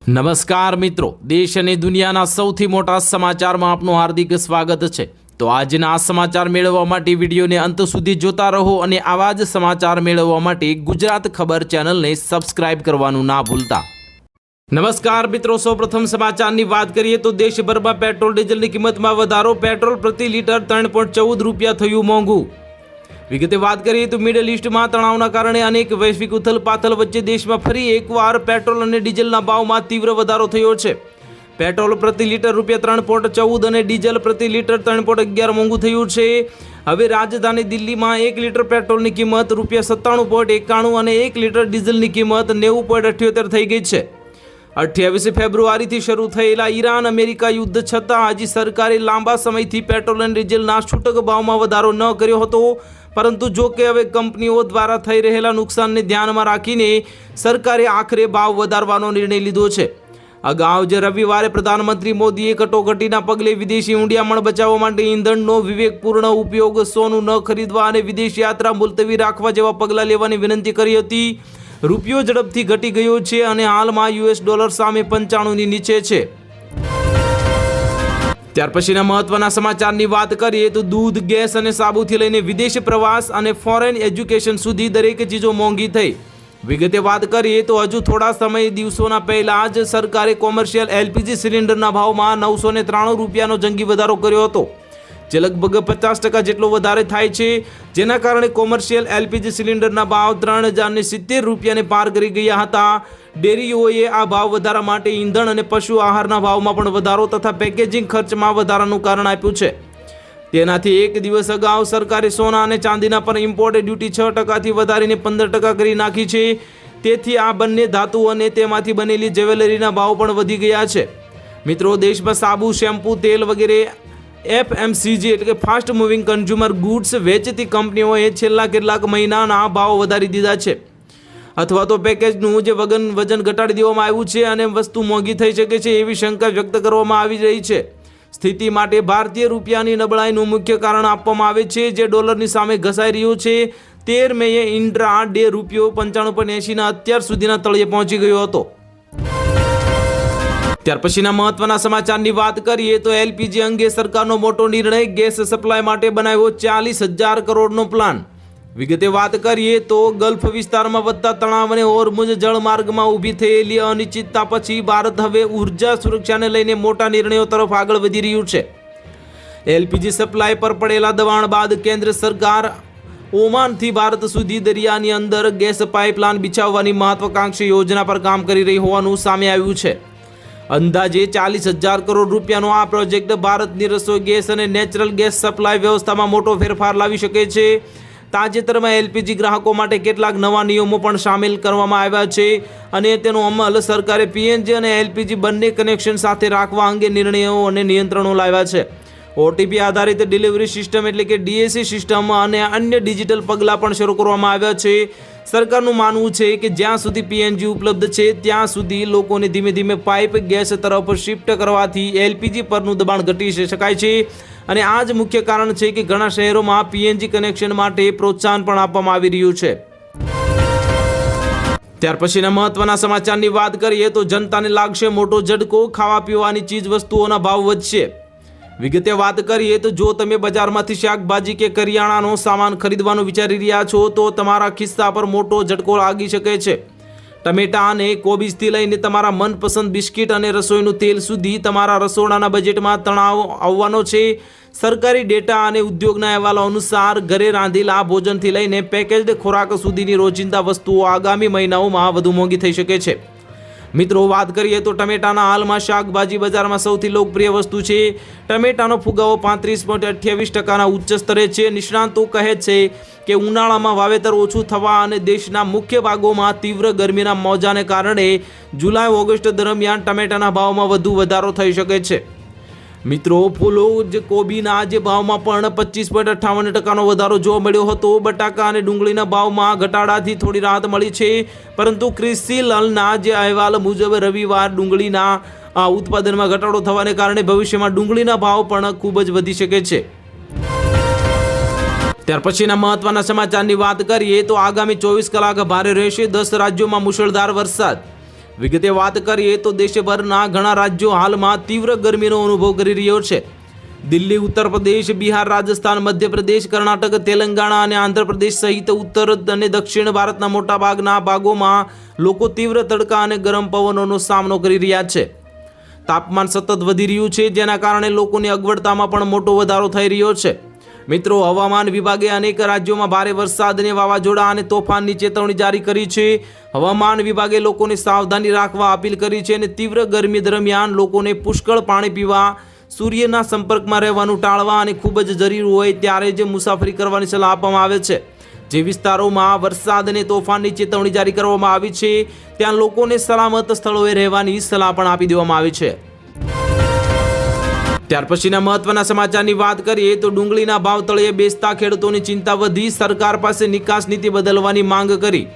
નમસ્કાર મિત્રો, દેશ અને દુનિયાના સૌથી મોટા સમાચારમાં આપનું હાર્દિક સ્વાગત છે। તો આજના આ સમાચાર મેળવવા માટે વિડીયોને અંત સુધી જોતા રહો અને આવા જ સમાચાર મેળવવા માટે ગુજરાત ખબર ચેનલને સબસ્ક્રાઇબ કરવાનું ના ભૂલતા। નમસ્કાર મિત્રો, સૌપ્રથમ સમાચારની વાત કરીએ તો દેશભરમાં પેટ્રોલ ડીઝલની કિંમતમાં વધારો। પેટ્રોલ પ્રતિ લીટર 3.14 રૂપિયા થયું મોંઘું। વિગતે વાત કરીએ તો મિડલ ઈસ્ટમાં તણાવના કારણે અનેક વૈશ્વિક ઉથલપાથલ વચ્ચે દેશમાં ફરી એકવાર પેટ્રોલ અને ડીઝલના ભાવમાં તીવ્ર વધારો થયો છે। પેટ્રોલ પ્રતિ લીટર રૂપિયા 3.14 અને ડીઝલ પ્રતિ લીટર 3.11 મોંઘું થયું છે। હવે રાજધાની દિલ્હીમાં 1 લીટર પેટ્રોલની કિંમત રૂપિયા 97.91 અને 1 લીટર ડીઝલની કિંમત 90.78 થઈ ગઈ છે। 28 ફેબ્રુઆરીથી શરૂ થયેલા ઈરાન અમેરિકા યુદ્ધ છતાં હજી સરકારે લાંબા સમયથી પેટ્રોલ અને ડીઝલના છૂટક ભાવમાં વધારો ન કર્યો હતો, પરંતુ જો કે હવે કંપનીઓ દ્વારા થઈ રહેલા નુકસાનને ધ્યાનમાં રાખીને સરકારે આખરે ભાવ વધારવાનો નિર્ણય લીધો છે। અગાઉ જે રવિવારે પ્રધાનમંત્રી મોદીએ કટોકટીના પગલે વિદેશી ઊંડિયામણ બચાવવા માટે ઈંધણનો વિવેકપૂર્ણ ઉપયોગ, સોનું ન ખરીદવા અને વિદેશ યાત્રા મુલતવી રાખવા જેવા પગલાં લેવાની વિનંતી કરી હતી। રૂપિયો ઝડપથી ઘટી ગયો છે અને હાલમાં યુએસ ડોલર સામે 95ની નીચે છે। ત્યાર પછીના મહત્વના સમાચારની વાત કરીએ તો દૂધ, ગેસ અને સાબુથી લઈને વિદેશ પ્રવાસ અને ફોરેન એજ્યુકેશન સુધી દરેક ચીજો મોંઘી થઈ। વિગતે વાત કરીએ તો હજુ થોડા સમય દિવસોના પહેલા જ સરકારે કોમર્શિયલ એલપીજી સિલિન્ડરના ભાવમાં 993 રૂપિયાનો જંગી વધારો કર્યો હતો, જે લગભગ 50% જેટલો વધારે થાય છે, જેના કારણે કોમર્શિયલ એલપીજી સિલિન્ડરના ભાવ 3070 રૂપિયાને પાર કરી ગયા હતા। ડેરીઓએ આ ભાવ વધારા માટે ઈંધણ અને પશુ આહારના ભાવમાં પણ વધારો તથા પેકેજિંગ ખર્ચમાં વધારાનું કારણ આપ્યું છે। તેનાથી એક દિવસ અગાઉ સરકારે સોના અને ચાંદીના પર ઇમ્પોર્ટ ડ્યુટી 6%થી વધારીને 15% કરી નાખી છે। તેથી આ બંને ધાતુ અને તેમાંથી બનેલી જ્વેલરીના ભાવ પણ વધી ગયા છે। મિત્રો, દેશમાં સાબુ, શેમ્પૂ, તેલ વગેરે એફએમસીજી એટલે કે ફાસ્ટ મૂવિંગ કન્ઝ્યુમર ગુડ્સ વેચતી કંપનીઓએ છેલ્લા કેટલાક મહિનાના ભાવ વધારી દીધા છે, અથવા તો પેકેજનું જે વજન ઘટાડી દેવામાં આવ્યું છે અને વસ્તુ મોંઘી થઈ શકે છે એવી શંકા વ્યક્ત કરવામાં આવી રહી છે। સ્થિતિ માટે ભારતીય રૂપિયાની નબળાઈનું મુખ્ય કારણ આપવામાં આવે છે, જે ડોલરની સામે ઘસાઈ રહ્યો છે। 13 મેએ ઇન્ટ્રા ડે રૂપિયો 95.80ના અત્યાર સુધીના તળિયે પહોંચી ગયો હતો। ત્યાર પછીના મહત્વના સમાચારની વાત કરીએ તો એલપીજી અંગે સરકારનો મોટો નિર્ણય। ગેસ સપ્લાય માટે બનાવ્યો 40,000 કરોડનો પ્લાન। વિગતે વાત કરીએ તો ગલ્ફ વિસ્તારમાં વધતા તણાવ અને હોર્મુઝ જળમાર્ગમાં ઊભી થયેલી અનિશ્ચિતતા પછી ભારત હવે ઉર્જા સુરક્ષાને લઈને મોટા નિર્ણયો તરફ આગળ વધી રહ્યું છે। એલપીજી સપ્લાય પર પડેલા દબાણ બાદ કેન્દ્ર સરકાર ઓમાનથી ભારત સુધી દરિયાની અંદર ગેસ પાઇપલાઇન બિછાવવાની મહત્વાકાંક્ષી યોજના પર કામ કરી રહી હોવાનું સામે આવ્યું છે। અંદાજે 40,000 કરોડ રૂપિયાનો આ પ્રોજેક્ટ ભારતની રસોઈ ગેસ અને નેચરલ ગેસ સપ્લાય વ્યવસ્થામાં મોટો ફેરફાર લાવી શકે છે। તાજેતરમાં એલપીજી ગ્રાહકો માટે કેટલાક નવા નિયમો પણ સામેલ કરવામાં આવ્યા છે અને તેનો અમલ સરકારે પીએનજી અને એલપીજી બંને કનેક્શન સાથે રાખવા અંગે નિર્ણયો અને નિયંત્રણો લાવ્યા છે। ઓટીપી આધારિત ડિલિવરી સિસ્ટમ એટલે કે ડીએસી સિસ્ટમ અને અન્ય ડિજિટલ પગલાં પણ શરૂ કરવામાં આવ્યા છે। સરકારનું માનવું છે કે જ્યાં સુધી પીએનજી ઉપલબ્ધ છે ત્યાં સુધી લોકોને ધીમે ધીમે પાઇપ ગેસ તરફ શિફ્ટ કરવાથી એલપીજી પરનું દબાણ ઘટી શકાય છે અને આ જ મુખ્ય કારણ છે કે ઘણા શહેરોમાં પીએનજી કનેક્શન માટે પ્રોત્સાહન પણ આપવામાં આવી રહ્યું છે। ત્યાર પછીના મહત્વના સમાચારની વાત કરીએ તો જનતાને લાગશે મોટો ઝટકો। ખાવા પીવાની ચીજ વસ્તુઓના ભાવ વધશે। વિગતે વાત કરીએ તો જો તમે બજારમાંથી શાકભાજી કે કરિયાણાનો સામાન ખરીદવાનું વિચારી રહ્યા છો તો તમારા ખિસ્સા પર મોટો ઝટકો લાગી શકે છે। ટમેટા અને કોબીજથી લઈને તમારા મનપસંદ બિસ્કિટ અને રસોઈનું તેલ સુધી તમારા રસોડાના બજેટમાં તણાવ આવવાનો છે। સરકારી ડેટા અને ઉદ્યોગના અહેવાલો અનુસાર ઘરે રાંધેલા ભોજનથી લઈને પેકેજ્ડ ખોરાક સુધીની રોજિંદા વસ્તુઓ આગામી મહિનાઓમાં વધુ મોંઘી થઈ શકે છે। મિત્રો, વાત કરીએ તો ટમેટાના હાલમાં શાકભાજી બજારમાં સૌથી લોકપ્રિય વસ્તુ છે। ટમેટાનો ફુગાવો 35.28%ના ઉચ્ચ સ્તરે છે। નિષ્ણાતો કહે છે કે ઉનાળામાં વાવેતર ઓછું થવા અને દેશના મુખ્ય ભાગોમાં તીવ્ર ગરમીના મોજાને કારણે જુલાઈ-ઓગસ્ટ દરમિયાન ટમેટાના ભાવમાં વધુ વધારો થઈ શકે છે। મિત્રો, ફૂલો કોબીના જે ભાવમાં પણ 25.58%નો વધારો જોવા મળ્યો હતો। બટાકા અને ડુંગળીના ભાવમાં ઘટાડાથી થોડી રાહત મળી છે, પરંતુ ક્રિસિલના જે અહેવાલ મુજબ રવિવાર ડુંગળીના ઉત્પાદનમાં ઘટાડો થવાને કારણે ભવિષ્યમાં ડુંગળીના ભાવ પણ ખૂબ જ વધી શકે છે। ત્યાર પછીના મહત્વના સમાચારની વાત કરીએ તો આગામી 24 કલાક ભારે રહેશે। 10 રાજ્યોમાં મુશળધાર વરસાદ। વિગતે વાત કરીએ તો દેશભરના ઘણા રાજ્યો હાલમાં તીવ્ર ગરમીનો અનુભવ કરી રહ્યો છે. દિલ્હી, ઉત્તર પ્રદેશ, બિહાર, રાજસ્થાન, મધ્યપ્રદેશ, કર્ણાટક, તેલંગાણા અને આંધ્રપ્રદેશ સહિત ઉત્તર અને દક્ષિણ ભારતના મોટાભાગના ભાગોમાં લોકો તીવ્ર તડકા અને ગરમ પવનોનો સામનો કરી રહ્યા છે. તાપમાન સતત વધી રહ્યું છે, જેના કારણે લોકોની અગવડતામાં પણ મોટો વધારો થઈ રહ્યો છે. મિત્રો, હવામાન વિભાગે અનેક રાજ્યોમાં ભારે વરસાદ અને વાવાઝોડા અને તોફાનની ચેતવણી જારી કરી છે. હવામાન વિભાગે લોકોને સાવધાની રાખવા અપીલ કરી છે અને તીવ્ર ગરમી દરમિયાન લોકોને પુષ્કળ પાણી પીવા, સૂર્યના સંપર્કમાં રહેવાનું ટાળવા અને ખૂબ જ જરૂરી હોય ત્યારે જ મુસાફરી કરવાની સલાહ આપવામાં આવે છે. જે વિસ્તારોમાં વરસાદ અને તોફાનની ચેતવણી જારી કરવામાં આવી છે ત્યાં લોકોને સલામત સ્થળોએ રહેવાની સલાહ પણ આપી દેવામાં આવી છે. ત્યાર પછીના મહત્વના સમાચારની વાત કરીએ તો ડુંગળીના ભાવ તળિયે બેસતા ખેડૂતોની ચિંતા વધી, સરકાર પાસે નિકાસ નીતિ બદલવાની માંગ કરી.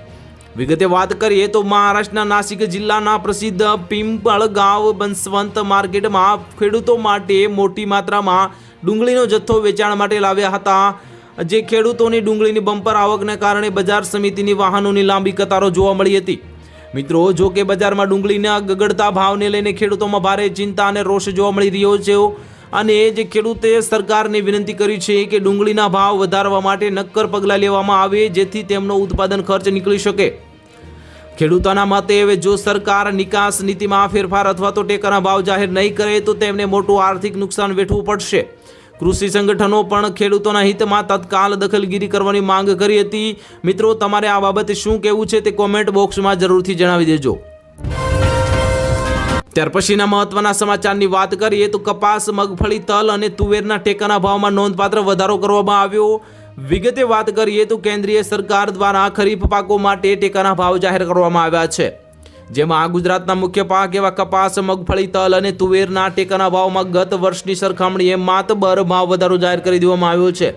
વિગતે વાત કરીએ તો મહારાષ્ટ્રના નાસિક જિલ્લાના પ્રસિદ્ધ પિંપળગાંવ બંસવંત માર્કેટમાં ખેડૂતો માટે મોટી માત્રામાં ડુંગળીનો જથ્થો વેચાણ માટે લાવ્યા હતા. જે ખેડૂતોની ડુંગળીની બમ્પર આવકને કારણે બજાર સમિતિની વાહનોની લાંબી કતારો જોવા મળી હતી. મિત્રો, જો કે બજારમાં ડુંગળીના ગગડતા ભાવને લઈને ખેડૂતોમાં ભારે ચિંતા અને રોષ જોવા મળી રહ્યો છે અને જે ખેડૂતે સરકારને વિનંતી કરી છે કે ડુંગળીના ભાવ વધારવા માટે નક્કર પગલાં લેવામાં આવે જેથી તેમનો ઉત્પાદન ખર્ચ નીકળી શકે. ખેડૂતોના મતે હવે જો સરકાર નિકાસ નીતિમાં ફેરફાર અથવા તો ટેકાના ભાવ જાહેર નહીં કરે તો તેમને મોટું આર્થિક નુકસાન વેઠવું પડશે. કૃષિ સંગઠનો પણ ખેડૂતોના હિતમાં તત્કાલ દખલગીરી કરવાની માંગ કરી હતી. મિત્રો, તમારે આ બાબતે શું કહેવું છે તે કોમેન્ટ બોક્સમાં જરૂરથી જણાવી દેજો. ત્યાર પછીના મહત્વના સમાચારની વાત કરીએ તો કપાસ, મગફળી, તલ અને તુવેરના ટેકાના ભાવમાં નોંધપાત્ર વધારો કરવામાં આવ્યો. વિગતે વાત કરીએ તો કેન્દ્રીય સરકાર દ્વારા ખરીફ પાકો માટે ટેકાના ભાવ જાહેર કરવામાં આવ્યા છે, જેમાં ગુજરાતના મુખ્ય પાક એવા કપાસ, મગફળી, તલ અને તુવેરના ટેકાના ભાવમાં ગત વર્ષની સરખામણીએ માતબર ભાવ વધારો જાહેર કરી દેવામાં આવ્યો છે.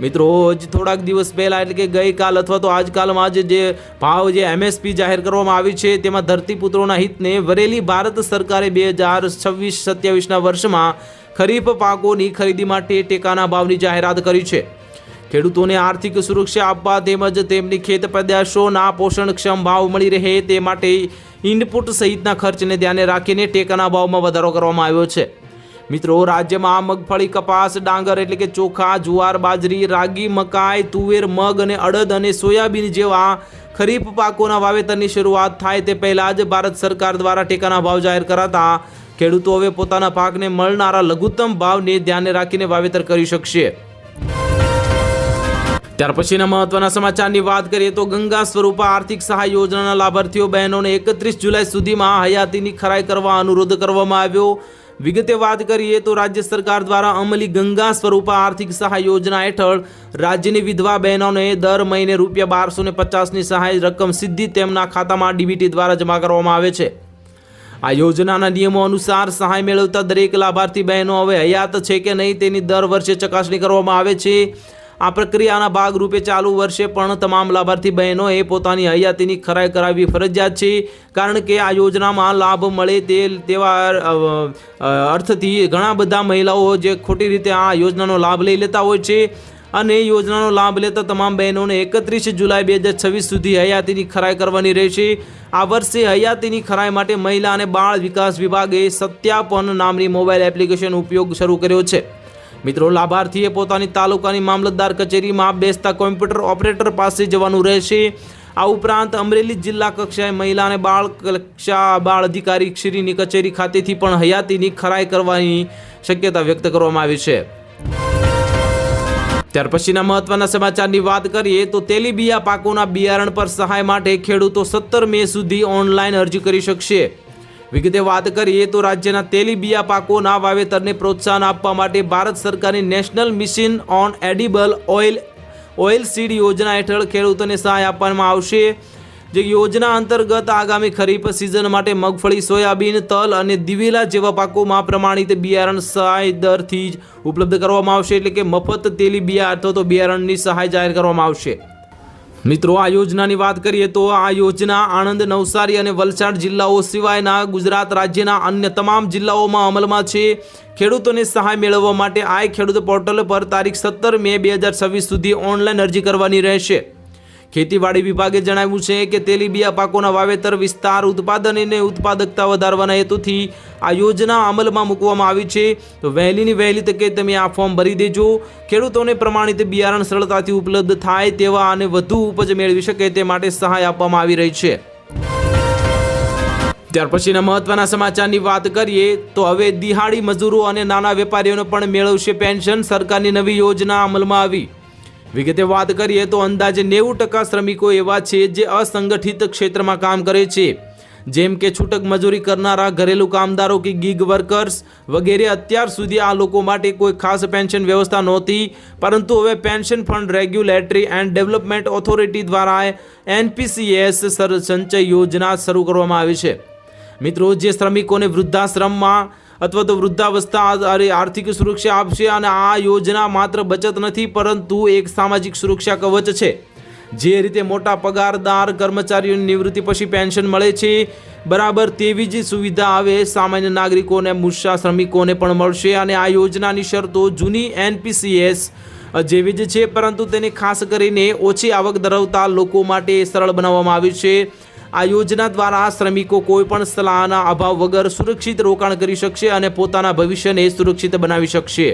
મિત્રો, હજી થોડાક દિવસ પહેલાં એટલે કે ગઈકાલ અથવા તો આજકાલમાં જે ભાવ જે MSP જાહેર કરવામાં આવી છે તેમાં ધરતીપુત્રોના હિતને વરેલી ભારત સરકારે 2026-27ના વર્ષમાં ખરીફ પાકોની ખરીદી માટે ટેકાના ભાવની જાહેરાત કરી છે. ખેડૂતોને આર્થિક સુરક્ષા આપવા તેમજ તેમની ખેત પેદાશોના પોષણક્ષમ ભાવ મળી રહે તે માટે ઇનપુટ સહિતના ખર્ચને ધ્યાને રાખીને ટેકાના ભાવમાં વધારો કરવામાં આવ્યો છે. મિત્રો, રાજ્યમાં મગફળી, કપાસ, ડાંગર એટલે કે ચોખા, જુવાર, બાજરી, રાગી, મકાઈ, તુવેર, મગ અને અડદ અને સોયાબીન જેવા ખરીફ પાકોના વાવેતરની શરૂઆત થાય તે પહેલાં જ ભારત સરકાર દ્વારા ટેકાના ભાવ જાહેર કરાતા ખેડૂતો હવે પોતાના પાકને મળનારા લઘુત્તમ ભાવને ધ્યાને રાખીને વાવેતર કરી શકશે. ત્યાર પછીના મહત્વના સમાચારની વાત કરીએ તો ગંગા સ્વરૂપા આર્થિક સહાય યોજનાના લાભાર્થીઓ બહેનોને 31 જુલાઈ સુધીમાં હયાતીની ખરાઈ કરવા અનુરોધ કરવામાં આવ્યો. વિગતે વાત કરીએ તો રાજ્ય સરકાર દ્વારા અમલી ગંગા સ્વરૂપા આર્થિક સહાય યોજના હેઠળ રાજ્યની વિધવા બહેનોને દર મહિને ₹250ની સહાય રકમ સીધી તેમના ખાતામાં DBT દ્વારા જમા કરવામાં આવે છે. આ યોજનાના નિયમો અનુસાર સહાય મેળવતા દરેક લાભાર્થી બહેનો હવે હયાત છે કે નહીં તેની દર વર્ષે ચકાસણી કરવામાં આવે છે. આ પ્રક્રિયાના ભાગરૂપે ચાલુ વર્ષે પણ તમામ લાભાર્થી બહેનોએ પોતાની હયાતીની ખરાઈ કરાવવી ફરજિયાત છે, કારણ કે આ યોજનામાં લાભ મળે તેવા અર્થથી ઘણા બધા મહિલાઓ જે ખોટી રીતે આ યોજનાનો લાભ લઈ લેતા હોય છે અને યોજનાનો લાભ લેતા તમામ બહેનોને 31 જુલાઈ 2026 સુધી હયાતીની ખરાઈ કરવાની રહેશે. આ વર્ષે હયાતીની ખરાઈ માટે મહિલા અને બાળ વિકાસ વિભાગે સત્યાપન નામની મોબાઈલ એપ્લિકેશન ઉપયોગ શરૂ કર્યો છે. મિત્રો, લાભાર્થીએ પોતાની તાલુકાની મામલતદાર કચેરીમાં બેસતા કોમ્પ્યુટર ઓપરેટર પાસે જવાનું રહેશે. આ ઉપરાંત અમરેલી જિલ્લા કક્ષાએ મહિલા અને બાળ કક્ષા બાળ અધિકારી શ્રીની કચેરી ખાતેથી પણ હયાતીની ખરાઈ કરવાની શક્યતા વ્યક્ત કરવામાં આવી છે. ત્યાર પછીના મહત્વના સમાચારની વાત કરીએ તો તેલીબિયા પાકોના બિયારણ પર સહાય માટે ખેડૂતો 17 મે સુધી ઓનલાઈન અરજી કરી શકશે. વિગતે વાત કરીએ તો રાજ્યના તેલીબિયા પાકોના વાવેતરને પ્રોત્સાહન આપવા માટે ભારત સરકારની national mission on edible oil seed યોજના હેઠળ ખેડૂતોને સહાય આપવામાં આવશે. જે યોજના અંતર્ગત આગામી ખરીફ સિઝન માટે મગફળી, સોયાબીન, તલ અને દિવેલા જેવા પાકોમાં પ્રમાણિત બિયારણ સહાય દરથી જ ઉપલબ્ધ કરવામાં આવશે, એટલે કે મફત તેલીબિયા અથવા તો બિયારણની સહાય જાહેર કરવામાં આવશે. મિત્રો, આ યોજનાની વાત કરીએ તો આ યોજના આણંદ, નવસારી અને વલસાડ જિલ્લાઓ સિવાયના ગુજરાત રાજ્યના અન્ય તમામ જિલ્લાઓમાં અમલમાં છે. ખેડૂતોને સહાય મેળવવા માટે આ ખેડૂત પોર્ટલ પર તારીખ 17 મે 2026 સુધી ઓનલાઈન અરજી કરવાની રહેશે. ખેતીવાડી વિભાગે જણાવ્યું છે કે તેલીબિયા પાકોના વાવેતર વિસ્તાર ઉત્પાદન અને ઉત્પાદકતા વધારવાના હેતુથી આ યોજના અમલમાં મૂકવામાં આવી છે. તો વહેલીની વહેલી તકે તમે આ ફોર્મ ભરી દેજો. ખેડૂતોને પ્રમાણિત બિયારણ સરળતાથી ઉપલબ્ધ થાય તેવા અને વધુ ઉપજ મેળવી શકે તે માટે સહાય આપવામાં આવી રહી છે. ત્યાર પછીના મહત્વના સમાચારની વાત કરીએ તો હવે દિહાડી મજૂરો અને નાના વેપારીઓને પણ મેળવશે પેન્શન. સરકારની નવી યોજના અમલમાં આવી. વિગતે વાત કરીએ તો અંદાજે 90% શ્રમિકો એવા છે જે અસંગઠિત ક્ષેત્રમાં કામ કરે છે, જેમ કે છૂટક મજૂરી કરનારા, ઘરેલું કામદારો કે ગીગ વર્કર્સ વગેરે. અત્યાર સુધી આ લોકો માટે કોઈ ખાસ પેન્શન વ્યવસ્થા નહોતી, પરંતુ હવે pension fund regulatory and development authority દ્વારા NPCS સંચય યોજના શરૂ કરવામાં આવી છે. મિત્રો, જે શ્રમિકોને વૃદ્ધાશ્રમમાં અથવા તો વૃદ્ધાવસ્થા આર્થિક સુરક્ષા આપશે. અને આ યોજના માત્ર બચત નથી પરંતુ એક સામાજિક સુરક્ષા કવચ છે. જે રીતે મોટા પગારદાર કર્મચારીઓની નિવૃત્તિ પછી પેન્શન મળે છે, બરાબર તેવી જ સુવિધા હવે સામાન્ય નાગરિકોને, મુસાફર શ્રમિકોને પણ મળશે. અને આ યોજનાની શરતો જૂની NPCS જેવી જ છે, પરંતુ તેને ખાસ કરીને ઓછી આવક ધરાવતા લોકો માટે સરળ બનાવવામાં આવી છે. આ યોજના દ્વારા શ્રમિકો કોઈ પણ સલાહના અભાવ વગર સુરક્ષિત રોકાણ કરી શકશે અને પોતાના ભવિષ્યને સુરક્ષિત બનાવી શકશે.